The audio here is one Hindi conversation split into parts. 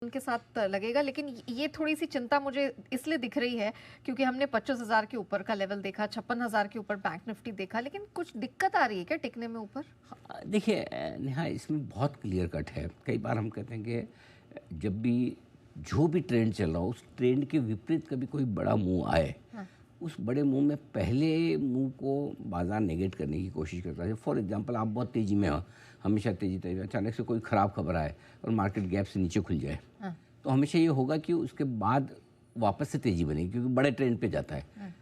के साथ लगेगा, लेकिन ये थोड़ी सी चिंता मुझे इसलिए दिख रही है क्योंकि हमने 25,000 के ऊपर का लेवल देखा, 56,000 के ऊपर बैंक निफ्टी देखा, लेकिन कुछ दिक्कत आ रही है क्या टिकने में ऊपर? देखिए नेहा, इसमें बहुत क्लियर कट है। कई बार हम कहते हैं कि जब भी जो भी ट्रेंड चल रहा हो उस ट्रेंड के विपरीत कभी कोई बड़ा मूव आए, हाँ। उस बड़े मूव में पहले मूव को बाजार नेगेट करने की कोशिश करता है। फॉर एग्जांपल, आप बहुत तेज़ी में हो, हमेशा तेज़ी अचानक से कोई ख़राब खबर आए और मार्केट गैप से नीचे खुल जाए, हाँ। तो हमेशा ये होगा कि उसके बाद वापस से तेज़ी बनेगी क्योंकि बड़े ट्रेंड पे जाता है। हाँ।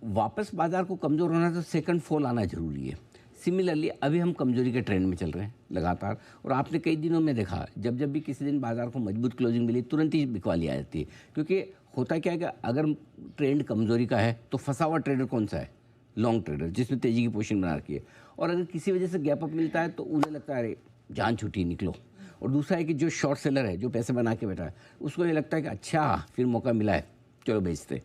वापस बाजार को कमज़ोर होना तो सेकंड फॉल आना ज़रूरी है। सिमिलरली अभी हम कमजोरी के ट्रेंड में चल रहे हैं लगातार, और आपने कई दिनों में देखा जब जब भी किसी दिन बाजार को मजबूत क्लोजिंग मिली तुरंत ही बिकवाली आ जाती है। क्योंकि होता क्या है कि अगर ट्रेंड कमजोरी का है तो फंसा हुआ ट्रेडर कौन सा है? लॉन्ग ट्रेडर, जिसमें तेजी की पोजीशन बना रखी है। और अगर किसी वजह से गैप अप मिलता है तो उन्हें लगता है अरे जान छुट्टी, निकलो। और दूसरा है कि जो शॉर्ट सेलर है, जो पैसे बना के बैठा है, उसको ये लगता है कि अच्छा फिर मौका मिला है, चलो बेचते।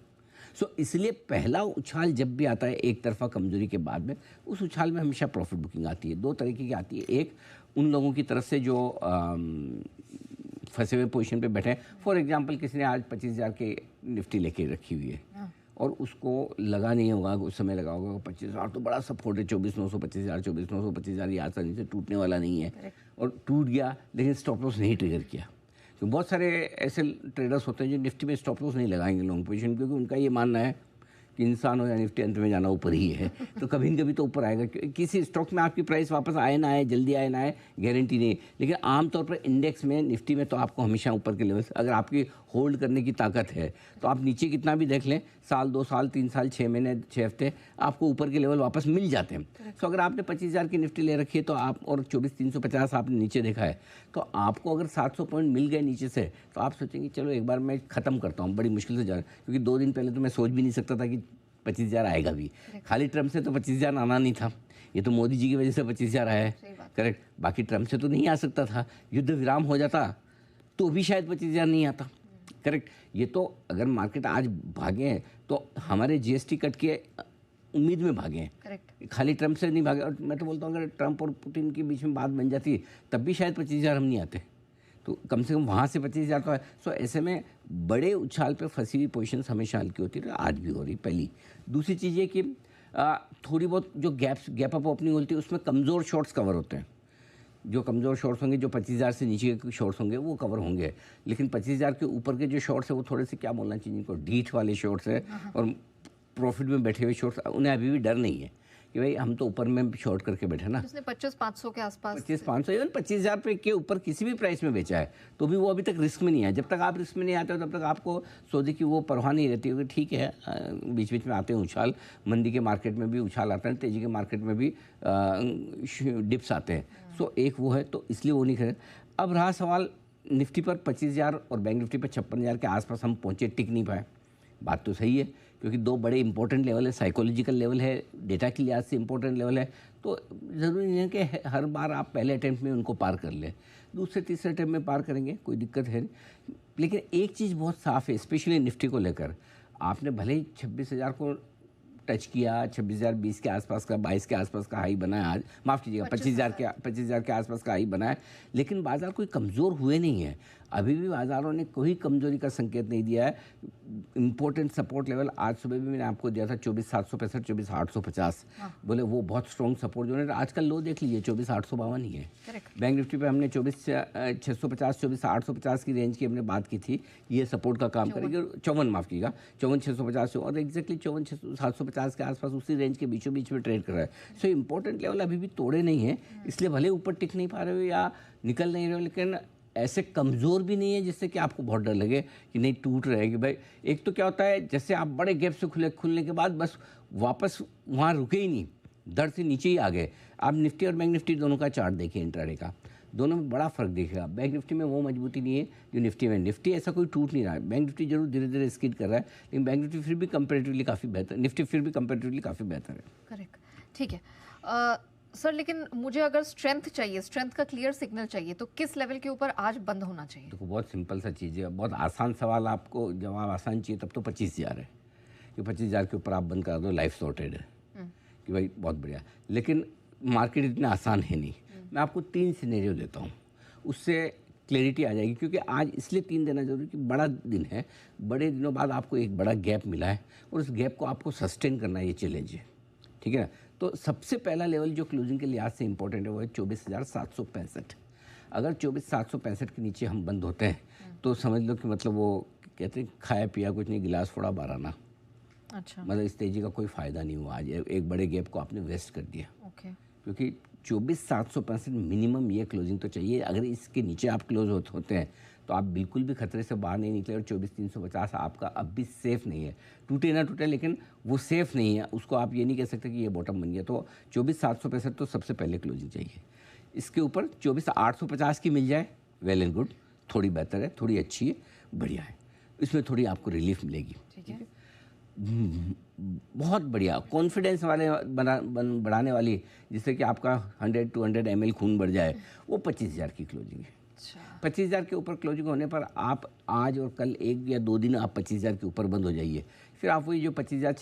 इसलिए पहला उछाल जब भी आता है एक तरफा कमजोरी के बाद में, उस उछाल में हमेशा प्रॉफिट बुकिंग आती है। दो तरीके की आती है। एक उन लोगों की तरफ से जो फंसे हुए पोजीशन पे बैठे हैं। फॉर एग्जांपल, किसी ने आज 25,000 के निफ्टी लेके रखी हुई है और उसको लगा नहीं होगा, उस समय लगा होगा 25,000 तो बड़ा सपोर्ट है, 24,900 25,000 24,900 25,000 ये आसानी से टूटने वाला नहीं है, और टूट गया लेकिन स्टॉप लॉस नहीं ट्रिगर किया। तो बहुत सारे ऐसे ट्रेडर्स होते हैं जो निफ्टी में स्टॉप लॉस नहीं लगाएंगे लॉन्ग पोजीशन, क्योंकि उनका ये मानना है कि इंसान हो या निफ्टी, अंत में जाना ऊपर ही है, तो कभी न कभी तो ऊपर आएगा। किसी स्टॉक में आपकी प्राइस वापस आए ना आए, जल्दी आए ना आए, गारंटी नहीं। लेकिन आमतौर पर इंडेक्स में, निफ्टी में तो आपको हमेशा ऊपर के लेवल से, अगर आपकी होल्ड करने की ताकत है तो आप नीचे कितना भी देख लें, साल 2 साल 3 साल 6 महीने 6 हफ्ते, आपको ऊपर के लेवल वापस मिल जाते हैं। तो अगर आपने 25,000 की निफ्टी ले रखी है तो आप, और 24,350 आपने नीचे देखा है, तो आपको अगर 700 पॉइंट मिल गए नीचे से, तो आप सोचेंगे चलो एक बार मैं ख़त्म करता हूँ, बड़ी मुश्किल से जा रहा है। क्योंकि 2 दिन पहले तो मैं सोच भी नहीं सकता था कि 25,000 आएगा भी। खाली ट्रम्प से तो 25,000 आना नहीं था, ये तो मोदी जी की वजह से 25,000 आया है, करेक्ट। बाकी ट्रम्प से तो नहीं आ सकता था, युद्ध विराम हो जाता तो भी शायद 25,000 नहीं आता, करेक्ट। ये तो अगर मार्केट आज भागे हैं तो हमारे जीएसटी कट के उम्मीद में भागे हैं, करेक्ट, खाली ट्रम्प से नहीं भागे। और मैं तो बोलता हूँ अगर ट्रम्प और पुतिन के बीच में बात बन जाती तब भी शायद 25,000 हम नहीं आते, तो कम से कम वहाँ से 25,000 तो है। ऐसे में बड़े उछाल पे फंसी हुई पोजीशंस हमेशा हल्की होती है, आज भी हो रही। पहली। दूसरी चीज़ ये कि थोड़ी बहुत जो गैप अप ओपनिंग होती है उसमें कमज़ोर शॉर्ट्स कवर होते हैं। जो कमज़ोर शॉर्ट्स होंगे, जो 25,000 से नीचे के शॉर्ट्स होंगे वो कवर होंगे, लेकिन 25,000 के ऊपर के जो शॉर्ट्स है वो थोड़े से, क्या बोलना चाहिए इनको, ढीठ वाले शॉर्ट्स है, और प्रॉफिट में बैठे हुए शॉर्ट्स, उन्हें अभी भी डर नहीं है कि भाई हम तो ऊपर में शॉर्ट करके बैठे ना। उसने 25,500 के आसपास, 25,500 इवन 25,000 रुपये के ऊपर किसी भी प्राइस में बेचा है तो भी वो अभी तक रिस्क में नहीं है। जब तक आप रिस्क में नहीं आते हो तब तक आपको सौदे की वो परवाह नहीं रहती है। ठीक है, बीच बीच में आते हैं उछाल, मंदी के मार्केट में भी उछाल आता है, तेजी के मार्केट में भी डिप्स आते हैं। एक वो है, तो इसलिए वो नहीं खरीद। अब रहा सवाल निफ्टी पर 25,000 और बैंक निफ्टी पर 56,000 के आसपास हम पहुँचे, टिक नहीं पाए। बात तो सही है, क्योंकि 2 बड़े इंपॉर्टेंट लेवल है, साइकोलॉजिकल लेवल है, डेटा के लिहाज से इंपॉर्टेंट लेवल है। तो ज़रूरी नहीं है कि हर बार आप पहले अटैम्प्ट में उनको पार कर लें, दूसरे तीसरे अटैम्प्ट में पार करेंगे, कोई दिक्कत है नहीं। लेकिन एक चीज़ बहुत साफ़ है, स्पेशली निफ्टी को लेकर, आपने भले ही 26,000 को टच किया, 26,020 के आसपास का, 22 के आसपास का हाई बनाया आज, माफ़ कीजिएगा 25,000 के आसपास का हाई बनाया, लेकिन बाजार कोई कमज़ोर हुए नहीं है। अभी भी बाज़ारों ने कोई कमज़ोरी का संकेत नहीं दिया है। इंपॉर्टेंट सपोर्ट लेवल आज सुबह भी मैंने आपको दिया था 24,765 24,850, बोले वो बहुत स्ट्रॉन्ग सपोर्ट जो है। आजकल लो देख लीजिए 24,852 ही है। बैंक निफ्टी पे हमने 24,650 24,850 की रेंज की हमने बात की थी, ये सपोर्ट का काम करेगी। 54 माफ़ कीजिएगा 54,650 और एग्जैक्टली 54,750 के आसपास उसी रेंज के बीचों बीच में ट्रेड कर रहा है। इंपॉर्टेंट लेवल अभी भी तोड़े नहीं है, इसलिए भले ऊपर टिक नहीं पा रहे हो या निकल नहीं रहे हो, लेकिन ऐसे कमज़ोर भी नहीं है जिससे कि आपको बहुत डर लगे कि नहीं टूट रहेगी। भाई एक तो क्या होता है, जैसे आप बड़े गैप से खुलने के बाद बस वापस वहाँ रुके ही नहीं, दर से नीचे ही आ गए। आप निफ्टी और बैंक निफ्टी दोनों का चार्ट देखिए, इंट्राडे का, दोनों में बड़ा फ़र्क दिखेगा। बैंक निफ्टी में वो मजबूती नहीं है जो निफ्टी में। निफ्टी ऐसा कोई टूट नहीं रहा है, बैंक निफ्टी जरूर धीरे धीरे स्किड कर रहा है, लेकिन बैंक निफ्टी फिर भी कंपेरेटिवली काफ़ी बेहतर, निफ्टी फिर भी कंपेरेटिवली काफ़ी बेहतर है। करेक्ट, ठीक है सर। लेकिन मुझे अगर स्ट्रेंथ चाहिए, स्ट्रेंथ का क्लियर सिग्नल चाहिए, तो किस लेवल के ऊपर आज बंद होना चाहिए? देखो बहुत सिंपल सा चीज़ है, बहुत आसान सवाल, आपको जवाब आसान चाहिए तब तो 25,000 है कि 25,000 के ऊपर आप बंद कर दो, लाइफ सॉर्टेड है कि भाई बहुत बढ़िया। लेकिन मार्केट इतना आसान है नहीं। मैं आपको 3 सिनेरियो देता हूँ, उससे क्लैरिटी आ जाएगी, क्योंकि आज इसलिए 3 देना जरूरी कि बड़ा दिन है, बड़े दिनों बाद आपको एक बड़ा गैप मिला है और उस गैप को आपको सस्टेन करना ये चैलेंज है, ठीक है ना। तो सबसे पहला लेवल जो क्लोजिंग के लिहाज से इंपॉर्टेंट है वो है 24,765। अगर 24,765 के नीचे हम बंद होते हैं तो समझ लो कि मतलब वो कहते हैं खाया पिया कुछ नहीं, गिलास फोड़ा बाराना। अच्छा, मतलब इस तेजी का कोई फ़ायदा नहीं हुआ, आज एक बड़े गैप को आपने वेस्ट कर दिया, ओके, क्योंकि 24,765 मिनिमम ये क्लोजिंग तो चाहिए। अगर इसके नीचे आप क्लोज होते हैं तो आप बिल्कुल भी खतरे से बाहर नहीं निकले, और 24,350 आपका अब भी सेफ़ नहीं है। टूटे ना टूटे लेकिन वो सेफ़ नहीं है, उसको आप ये नहीं कह सकते कि ये बॉटम बन गया। तो 24,765 तो सबसे पहले क्लोजिंग चाहिए। इसके ऊपर 24,850 की मिल जाए, वेल एंड गुड, थोड़ी बेहतर है, थोड़ी अच्छी है, बढ़िया है, इसमें थोड़ी आपको रिलीफ मिलेगी। ठीक है, बहुत बढ़िया कॉन्फिडेंस वाले बढ़ाने वाली, जिससे कि आपका 100-200 ml खून बढ़ जाए, वो 25,000 की क्लोजिंग है। अच्छा, 25,000 के ऊपर क्लोजिंग होने पर आप आज और कल 1 या 2 दिन आप 25,000 के ऊपर बंद हो जाइए, फिर आप वही जो 25,000